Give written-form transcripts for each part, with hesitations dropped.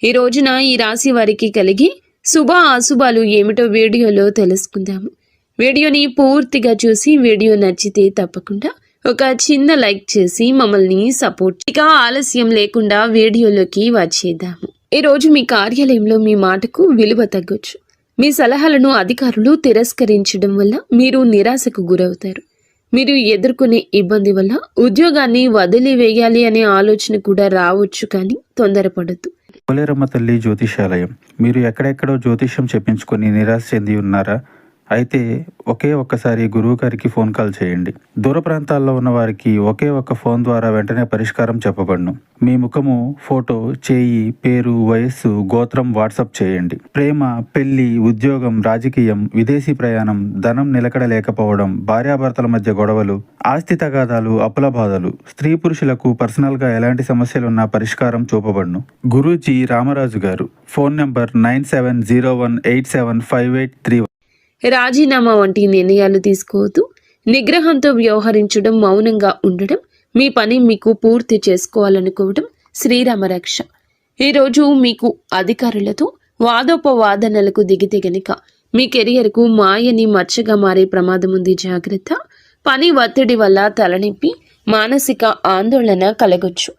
ఈ రోజున ఈ రాశి వారికి కలిగి శుభ అశుభాలు ఏమిటో వీడియోలో తెలుసుకుందాము. వీడియోని పూర్తిగా చూసి వీడియో నచ్చితే తప్పకుండా ఒక చిన్న లైక్ చేసి మమ్మల్ని సపోర్ట్. ఇక ఆలస్యం లేకుండా వీడియోలోకి వచ్చేద్దాము. ఈ రోజు మీ కార్యాలయంలో మీ మాటకు విలువ తగ్గొచ్చు. మీ సలహాలను అధికారులు తిరస్కరించడం వల్ల మీరు నిరాశకు గురవుతారు. మీరు ఎదుర్కొనే ఇబ్బంది వల్ల ఉద్యోగాన్ని వదిలివేయాలి అనే ఆలోచన కూడా రావచ్చు, కానీ తొందరపడద్దు. పోలేరమ్మ తల్లి జ్యోతిషాలయం. మీరు ఎక్కడెక్కడో జ్యోతిష్యం చెప్పించుకొని నిరాశ చెంది ఉన్నారా? అయితే ఒక్కసారి గురువు గారికి ఫోన్ కాల్ చేయండి. దూర ప్రాంతాల్లో ఉన్న వారికి ఒకే ఒక్క ఫోన్ ద్వారా వెంటనే పరిష్కారం చెప్పబడును. మీ ముఖము, ఫోటో, చేయి, పేరు, వయస్సు, గోత్రం వాట్సాప్ చేయండి. ప్రేమ, పెళ్లి, ఉద్యోగం, రాజకీయం, విదేశీ ప్రయాణం, ధనం నిలకడ లేకపోవడం, భార్యాభర్తల మధ్య గొడవలు, ఆస్తి తగాదాలు, అప్పుల బాధలు, స్త్రీ పురుషులకు పర్సనల్గా ఎలాంటి సమస్యలున్నా పరిష్కారం చూపబడును. గురూజీ రామరాజు గారు. Phone number 9701875831. రాజీనామా వంటి నిర్ణయాలు తీసుకోవద్దు. నిగ్రహంతో వ్యవహరించడం, మౌనంగా ఉండడం, మీ పని మీకు పూర్తి చేసుకోవాలనుకోవడం శ్రీరామరక్ష. ఈరోజు మీకు అధికారులతో వాదోపవాదనలకు దిగితే గనుక మీ కెరియర్కు మాయని మచ్చగా మారే ప్రమాదం ఉంది. జాగ్రత్త. పని ఒత్తిడి వల్ల తలనొప్పి, మానసిక ఆందోళన కలగొచ్చు.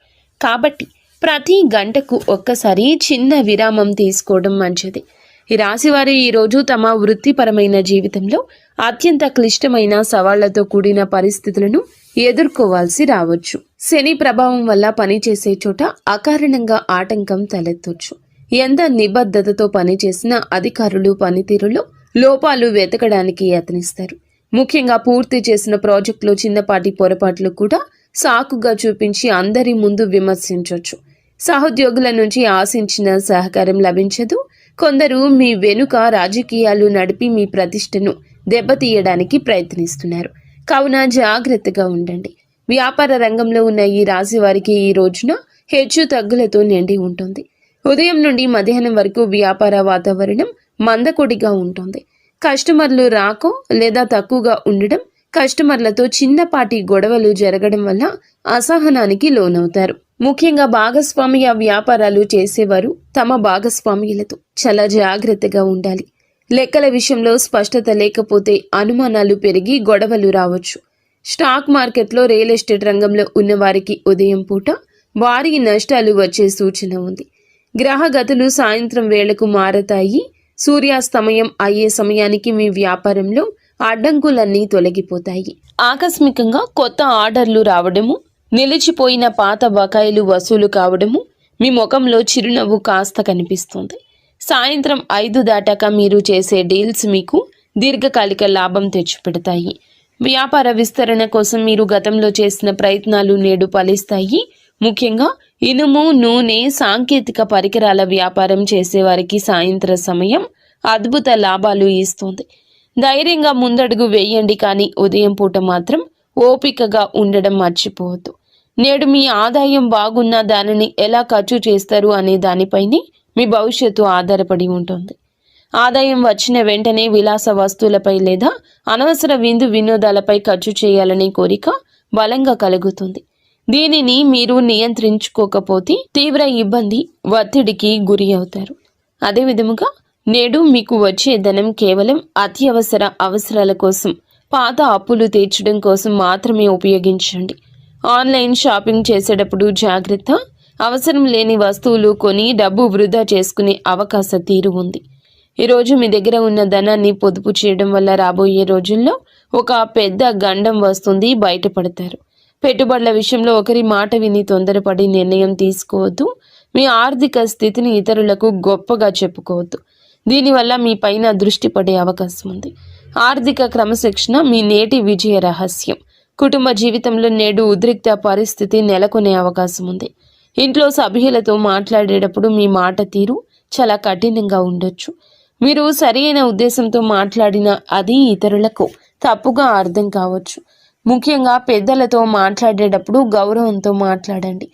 కాబట్టి ప్రతి గంటకు ఒక్కసారి చిన్న విరామం తీసుకోవడం మంచిది. ఈ రాశివారు ఈరోజు తమ వృత్తిపరమైన జీవితంలో అత్యంత క్లిష్టమైన సవాళ్లతో కూడిన పరిస్థితులను ఎదుర్కోవాల్సి రావచ్చు. శని ప్రభావం వల్ల పనిచేసే చోట అకారణంగా ఆటంకం తలెత్తొచ్చు. ఎంత నిబద్ధతతో పనిచేసినా అధికారులు పనితీరులో లోపాలు వెతకడానికి యత్నిస్తారు. ముఖ్యంగా పూర్తి చేసిన ప్రాజెక్టులో చిన్నపాటి పొరపాట్లు కూడా సాకుగా చూపించి అందరి ముందు విమర్శించవచ్చు. సహోద్యోగుల నుంచి ఆశించిన సహకారం లభించదు. కొందరు మీ వెనుక రాజకీయాలు నడిపి మీ ప్రతిష్టను దెబ్బతీయడానికి ప్రయత్నిస్తున్నారు. కావున జాగ్రత్తగా ఉండండి. వ్యాపార రంగంలో ఉన్న ఈ రాశి వారికి ఈ రోజున హెచ్చు తగ్గులతో నిండి ఉంటుంది. ఉదయం నుండి మధ్యాహ్నం వరకు వ్యాపార వాతావరణం మందకొడిగా ఉంటుంది. కస్టమర్లు రాకో లేదా తక్కువగా ఉండడం, కస్టమర్లతో చిన్నపాటి గొడవలు జరగడం వల్ల అసహనానికి లోనవుతారు. ముఖ్యంగా భాగస్వామ్య వ్యాపారాలు చేసేవారు తమ భాగస్వామ్యులతో చాలా జాగ్రత్తగా ఉండాలి. లెక్కల విషయంలో స్పష్టత లేకపోతే అనుమానాలు పెరిగి గొడవలు రావచ్చు. స్టాక్ మార్కెట్లో, రియల్ ఎస్టేట్ రంగంలో ఉన్న వారికి ఉదయం పూట భారీ నష్టాలు వచ్చే సూచన ఉంది. గ్రహగతులు సాయంత్రం వేళకు మారతాయి. సూర్యాస్తమయం అయ్యే సమయానికి మీ వ్యాపారంలో అడ్డంకులన్నీ తొలగిపోతాయి. ఆకస్మికంగా కొత్త ఆర్డర్లు రావడము, నిలిచిపోయిన పాత బకాయిలు వసూలు కావడము, మీ ముఖంలో చిరునవ్వు కాస్త కనిపిస్తుంది. సాయంత్రం 5 దాటాక మీరు చేసే డీల్స్ మీకు దీర్ఘకాలిక లాభం తెచ్చిపెడతాయి. వ్యాపార విస్తరణ కోసం మీరు గతంలో చేసిన ప్రయత్నాలు నేడు ఫలిస్తాయి. ముఖ్యంగా ఇనుము, నూనె, సాంకేతిక పరికరాల వ్యాపారం చేసేవారికి సాయంత్ర సమయం అద్భుత లాభాలు ఇస్తుంది. ధైర్యంగా ముందడుగు వేయండి, కానీ ఉదయం పూట మాత్రం ఓపికగా ఉండడం మర్చిపోవద్దు. నేడు మీ ఆదాయం బాగున్నా దానిని ఎలా ఖర్చు చేస్తారు అనే దానిపైనే మీ భవిష్యత్తు ఆధారపడి ఉంటుంది. ఆదాయం వచ్చిన వెంటనే విలాస వస్తువులపై లేదా అనవసర విందు వినోదాలపై ఖర్చు చేయాలనే కోరిక బలంగా కలుగుతుంది. దీనిని మీరు నియంత్రించుకోకపోతే తీవ్ర ఇబ్బంది, ఒత్తిడికి గురి అవుతారు. అదేవిధముగా నేడు మీకు వచ్చే ధనం కేవలం అత్యవసర అవసరాల కోసం, పాత అప్పులు తీర్చడం కోసం మాత్రమే ఉపయోగించండి. ఆన్లైన్ షాపింగ్ చేసేటప్పుడు జాగ్రత్త. అవసరం లేని వస్తువులు కొని డబ్బు వృధా చేసుకునే అవకాశ తీరు ఉంది. ఈరోజు మీ దగ్గర ఉన్న ధనాన్ని పొదుపు చేయడం వల్ల రాబోయే రోజుల్లో ఒక పెద్ద గండం వస్తుంది, బయటపడతారు. పెట్టుబడుల విషయంలో ఒకరి మాట విని తొందరపడి నిర్ణయం తీసుకోవద్దు. మీ ఆర్థిక స్థితిని ఇతరులకు గొప్పగా చెప్పుకోవద్దు. దీనివల్ల మీ పైన దృష్టి పడే అవకాశం ఉంది. ఆర్థిక క్రమశిక్షణ మీ నేటి విజయ రహస్యం. కుటుంబ జీవితంలో నేడు ఉద్రిక్త పరిస్థితి నెలకొనే అవకాశం ఉంది. ఇంట్లో సభ్యులతో మాట్లాడేటప్పుడు మీ మాట తీరు చాలా కఠినంగా ఉండొచ్చు. మీరు సరైన ఉద్దేశంతో మాట్లాడిన అది ఇతరులకు తప్పుగా అర్థం కావచ్చు. ముఖ్యంగా పెద్దలతో మాట్లాడేటప్పుడు గౌరవంతో మాట్లాడండి.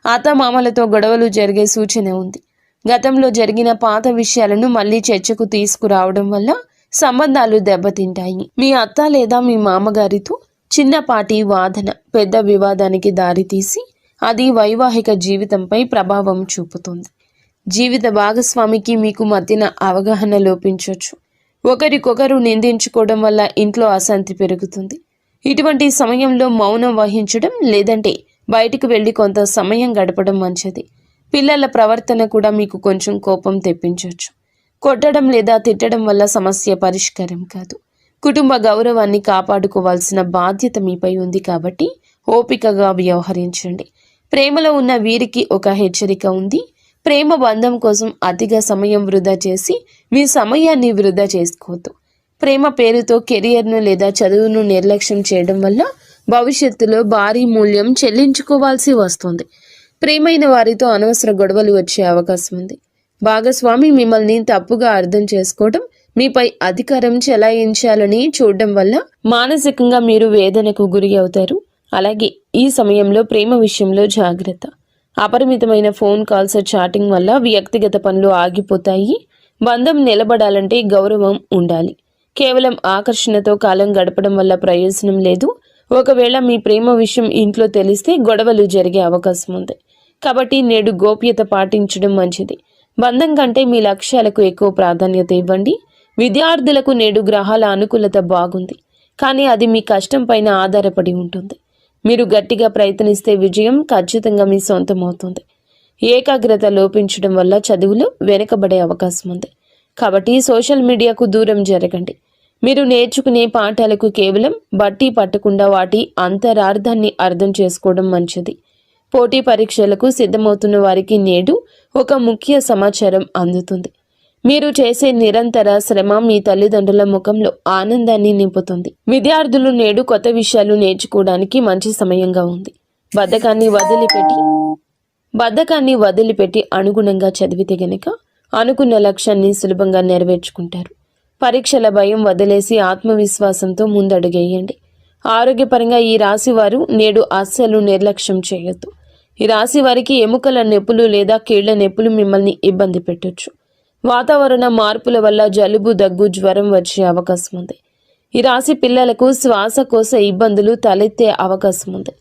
అత్తమామలతో గొడవలు జరిగే సూచన ఉంది. గతంలో జరిగిన పాత విషయాలను మళ్ళీ చర్చకు తీసుకురావడం వల్ల సంబంధాలు దెబ్బతింటాయి. మీ అత్త లేదా మీ మామగారితో చిన్నపాటి వాదన పెద్ద వివాదానికి దారితీసి అది వైవాహిక జీవితంపై ప్రభావం చూపుతుంది. జీవిత భాగస్వామికి మీకు మధ్యన అవగాహన లోపించవచ్చు. ఒకరికొకరు నిందించుకోవడం వల్ల ఇంట్లో అశాంతి పెరుగుతుంది. ఇటువంటి సమయంలో మౌనం వహించడం లేదంటే బయటికి వెళ్ళి కొంత సమయం గడపడం మంచిది. పిల్లల ప్రవర్తన కూడా మీకు కొంచెం కోపం తెప్పించవచ్చు. కొట్టడం లేదా తిట్టడం వల్ల సమస్య పరిష్కారం కాదు. కుటుంబ గౌరవాన్ని కాపాడుకోవాల్సిన బాధ్యత మీపై ఉంది కాబట్టి ఓపికగా వ్యవహరించండి. ప్రేమలో ఉన్న వీరికి ఒక హెచ్చరిక ఉంది. ప్రేమ బంధం కోసం అతిగా సమయం వృధా చేసి మీ సమయాన్ని వృధా చేసుకోవద్దు. ప్రేమ పేరుతో కెరియర్ను లేదా చదువును నిర్లక్ష్యం చేయడం వల్ల భవిష్యత్తులో భారీ మూల్యం చెల్లించుకోవాల్సి వస్తుంది. ప్రేమైన వారితో అనవసర గొడవలు వచ్చే అవకాశం ఉంది. భాగస్వామి మిమ్మల్ని తప్పుగా అర్థం చేసుకోవడం, మీపై అధికారం చెలాయించాలని చూడడం వల్ల మానసికంగా మీరు వేదనకు గురి అవుతారు. అలాగే ఈ సమయంలో ప్రేమ విషయంలో జాగ్రత్త. అపరిమితమైన ఫోన్ కాల్స్, చాటింగ్ వల్ల వ్యక్తిగత పనులు ఆగిపోతాయి. బంధం నిలబడాలంటే గౌరవం ఉండాలి. కేవలం ఆకర్షణతో కాలం గడపడం వల్ల ప్రయోజనం లేదు. ఒకవేళ మీ ప్రేమ విషయం ఇంట్లో తెలిస్తే గొడవలు జరిగే అవకాశం ఉంది. కాబట్టి నేడు గోప్యత పాటించడం మంచిది. బంధం కంటే మీ లక్ష్యాలకు ఎక్కువ ప్రాధాన్యత ఇవ్వండి. విద్యార్థులకు నేడు గ్రహాల అనుకూలత బాగుంది, కానీ అది మీ కష్టం పైన ఆధారపడి ఉంటుంది. మీరు గట్టిగా ప్రయత్నిస్తే విజయం ఖచ్చితంగా మీ సొంతం అవుతుంది. ఏకాగ్రత లోపించడం వల్ల చదువులో వెనుకబడే అవకాశం ఉంది. కాబట్టి సోషల్ మీడియాకు దూరం జరగండి. మీరు నేర్చుకునే పాఠాలకు కేవలం బట్టి పట్టకుండా వాటి అంతరార్థాన్ని అర్థం చేసుకోవడం మంచిది. పోటీ పరీక్షలకు సిద్ధమవుతున్న వారికి నేడు ఒక ముఖ్య సమాచారం అందుతుంది. మీరు చేసే నిరంతర శ్రమ మీ తల్లిదండ్రుల ముఖంలో ఆనందాన్ని నింపుతుంది. విద్యార్థులు నేడు కొత్త విషయాలు నేర్చుకోవడానికి మంచి సమయంగా ఉంది. బద్ధకాన్ని వదిలిపెట్టి అనుగుణంగా చదివితే గనక అనుకున్న లక్ష్యాన్ని సులభంగా నెరవేర్చుకుంటారు. పరీక్షల భయం వదిలేసి ఆత్మవిశ్వాసంతో ముందడుగేయండి. ఆరోగ్యపరంగా ఈ రాశి వారు నేడు అస్సలు నిర్లక్ష్యం చేయొద్దు. ఈ రాశి వారికి ఎముకల నొప్పులు లేదా కీళ్ల నొప్పులు మిమ్మల్ని ఇబ్బంది పెట్టొచ్చు. వాతావరణ మార్పుల వల్ల జలుబు, దగ్గు, జ్వరం వచ్చే అవకాశం ఉంది. ఈ రాశి పిల్లలకు శ్వాసకోశ ఇబ్బందులు తలెత్తే అవకాశం ఉంది.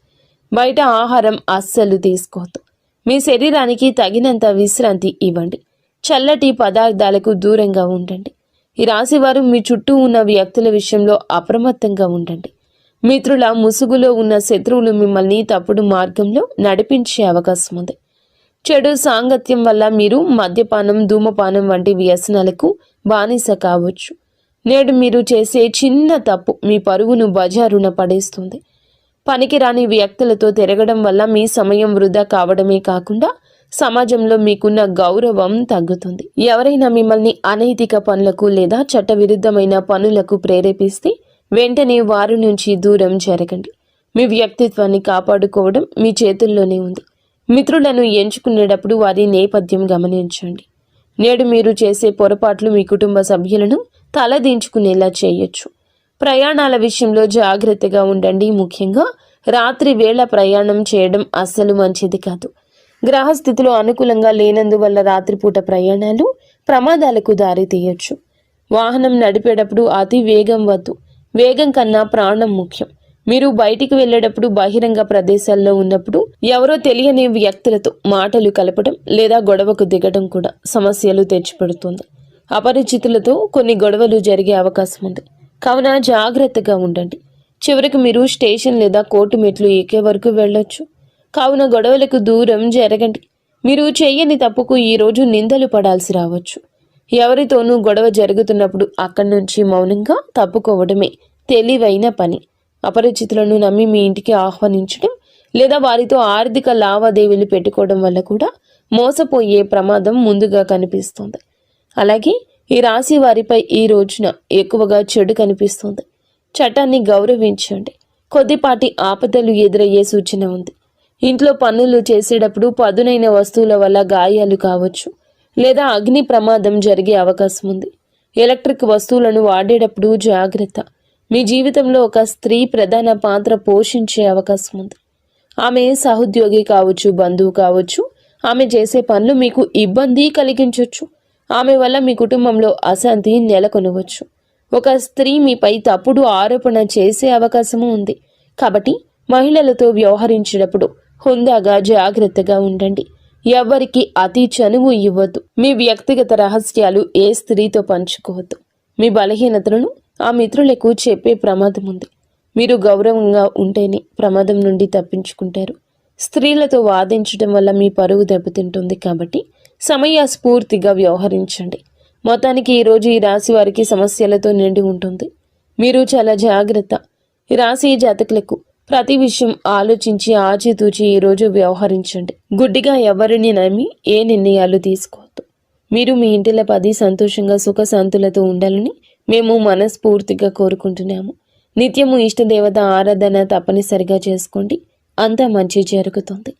బయట ఆహారం అస్సలు తీసుకోవద్దు. మీ శరీరానికి తగినంత విశ్రాంతి ఇవ్వండి. చల్లటి పదార్థాలకు దూరంగా ఉండండి. ఈ రాశివారు మీ చుట్టూ ఉన్న వ్యక్తుల విషయంలో అప్రమత్తంగా ఉండండి. మిత్రుల ముసుగులో ఉన్న శత్రువులు మిమ్మల్ని తప్పుడు మార్గంలో నడిపించే అవకాశం ఉంది. చెడు సాంగత్యం వల్ల మీరు మద్యపానం, ధూమపానం వంటి వ్యసనాలకు బానిస కావచ్చు. నేడు మీరు చేసే చిన్న తప్పు మీ పరువును బజారున పడేస్తుంది. పనికిరాని వ్యక్తులతో తిరగడం వల్ల మీ సమయం వృధా కావడమే కాకుండా సమాజంలో మీకున్న గౌరవం తగ్గుతుంది. ఎవరైనా మిమ్మల్ని అనైతిక పనులకు లేదా చట్టవిరుద్ధమైన పనులకు ప్రేరేపిస్తే వెంటనే వారి నుంచి దూరం జరగండి. మీ వ్యక్తిత్వాన్ని కాపాడుకోవడం మీ చేతుల్లోనే ఉంది. మిత్రులను ఎంచుకునేటప్పుడు వారి నేపథ్యం గమనించండి. నేడు మీరు చేసే పొరపాట్లు మీ కుటుంబ సభ్యులను తలదించుకునేలా చేయొచ్చు. ప్రయాణాల విషయంలో జాగ్రత్తగా ఉండండి. ముఖ్యంగా రాత్రి వేళ ప్రయాణం చేయడం అస్సలు మంచిది కాదు. గ్రహస్థితిలో అనుకూలంగా లేనందువల్ల రాత్రిపూట ప్రయాణాలు ప్రమాదాలకు దారితీయొచ్చు. వాహనం నడిపేటప్పుడు అతి వేగం వద్దు. వేగం కన్నా ప్రాణం ముఖ్యం. మీరు బయటికి వెళ్ళేటప్పుడు, బహిరంగ ప్రదేశాల్లో ఉన్నప్పుడు ఎవరో తెలియని వ్యక్తులతో మాటలు కలపడం లేదా గొడవకు దిగడం కూడా సమస్యలు తెచ్చిపెడుతుంది. అపరిచితులతో కొన్ని గొడవలు జరిగే అవకాశం ఉంది. కావున జాగ్రత్తగా ఉండండి. చివరికి మీరు స్టేషన్ లేదా కోర్టు మెట్లు ఎక్కే వరకు వెళ్ళొచ్చు. కావున గొడవలకు దూరం జరగండి. మీరు చేయని తప్పుకు ఈరోజు నిందలు పడాల్సి రావచ్చు. ఎవరితోనూ గొడవ జరుగుతున్నప్పుడు అక్కడి నుంచి మౌనంగా తప్పుకోవడమే తెలివైన పని. అపరిచితులను నమ్మి మీ ఇంటికి ఆహ్వానించడం లేదా వారితో ఆర్థిక లావాదేవీలు పెట్టుకోవడం వల్ల కూడా మోసపోయే ప్రమాదం ముందుగా కనిపిస్తుంది. అలాగే ఈ రాశి వారిపై ఈ రోజున ఎక్కువగా చెడు కనిపిస్తుంది. చట్టాన్ని గౌరవించండి. కొద్దిపాటి ఆపదలు ఎదురయ్యే సూచన ఉంది. ఇంట్లో పనులు చేసేటప్పుడు పదునైన వస్తువుల వల్ల గాయాలు కావచ్చు లేదా అగ్ని ప్రమాదం జరిగే అవకాశం ఉంది. ఎలక్ట్రిక్ వస్తువులను వాడేటప్పుడు జాగ్రత్త. మీ జీవితంలో ఒక స్త్రీ ప్రధాన పాత్ర పోషించే అవకాశం ఉంది. ఆమె సహోద్యోగి కావచ్చు, బంధువు కావచ్చు. ఆమె చేసే పనులు మీకు ఇబ్బంది కలిగించవచ్చు. ఆమె వల్ల మీ కుటుంబంలో అశాంతి నెలకొనవచ్చు. ఒక స్త్రీ మీపై తప్పుడు ఆరోపణ చేసే అవకాశము ఉంది. కాబట్టి మహిళలతో వ్యవహరించేటప్పుడు హుందాగా జాగ్రత్తగా ఉండండి. ఎవరికి అతి చనువు ఇవ్వద్దు. మీ వ్యక్తిగత రహస్యాలు ఏ స్త్రీతో పంచుకోవద్దు. మీ బలహీనతలను ఆ మిత్రులకు చెప్పే ప్రమాదం ఉంది. మీరు గౌరవంగా ఉంటేనే ప్రమాదం నుండి తప్పించుకుంటారు. స్త్రీలతో వాదించడం వల్ల మీ పరువు దెబ్బతింటుంది కాబట్టి సమయస్ఫూర్తిగా వ్యవహరించండి. మొత్తానికి ఈరోజు ఈ రాశి వారికి సమస్యలతో నిండి ఉంటుంది. మీరు చాలా జాగ్రత్త. ఈ రాశి జాతకులకు ప్రతి విషయం ఆలోచించి ఆచితూచి ఈరోజు వ్యవహరించండి. గుడ్డిగా ఎవరిని నమ్మి ఏ నిర్ణయాలు తీసుకోవద్దు. మీరు మీ ఇంటిలో 10 సంతోషంగా సుఖశాంతులతో ఉండాలని మేము మనస్ఫూర్తిగా కోరుకుంటున్నాము. నిత్యము ఇష్టదేవత ఆరాధన తప్పనిసరిగా చేసుకోండి. అంతా మంచి జరుగుతుంది.